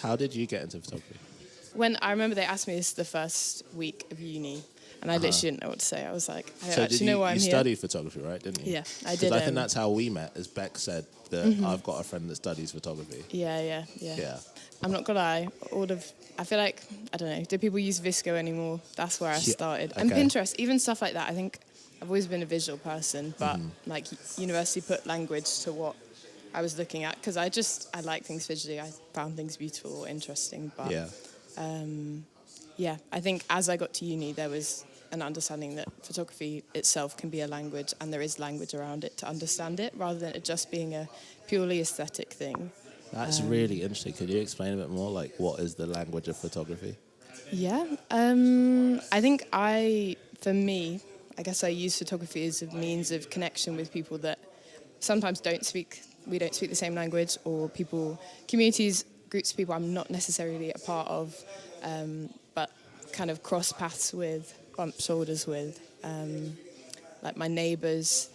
How did you get into photography? When I remember they asked me this the first week of uni, and I literally didn't know what to say. I was like, I don't So actually know why I'm you here. studied photography, right? Didn't you? Yeah, I Because did. I think that's how we met. As Beck said that I've got a friend that studies photography. Yeah. Yeah. I'm not gonna lie. I feel like, I don't know. Do people use Visco anymore? That's where I started. And okay. Pinterest, even stuff like that. I think I've always been a visual person, but like university put language to what I was looking at because I like things visually. I found things beautiful or interesting. But Yeah. I think as I got to uni, there was an understanding that photography itself can be a language and there is language around it to understand it rather than it just being a purely aesthetic thing. That's really interesting. Could you explain a bit more? Like, what is the language of photography? Yeah, I think for me, I guess I use photography as a means of connection with people that sometimes we don't speak the same language, or communities, groups of people I'm not necessarily a part of, but kind of cross paths with, bump shoulders with, like my neighbours.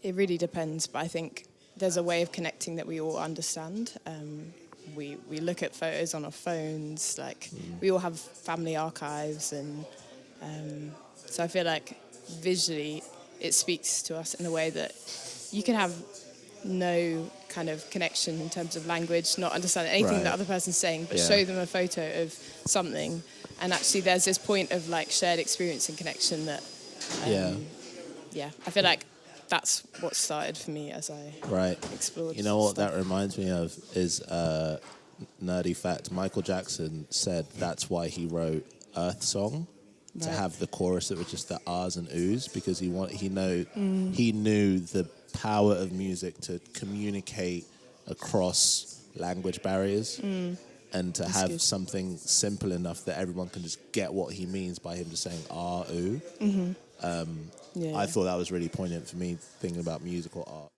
It really depends, but I think there's a way of connecting that we all understand. We look at photos on our phones, like we all have family archives, and so I feel like visually it speaks to us in a way that you can have no kind of connection in terms of language, not understand anything that other person's saying, but show them a photo of something, and actually there's this point of like shared experience and connection that I feel like that's what started for me as I explored. You know what stuff. that reminds me of is nerdy fact. Michael Jackson said that's why he wrote Earth Song to have the chorus that was just the ahs and oohs, because he knew the power of music to communicate across language barriers. And to have something simple enough that everyone can just get what he means by him just saying ah, ooh. I thought that was really poignant for me thinking about musical art.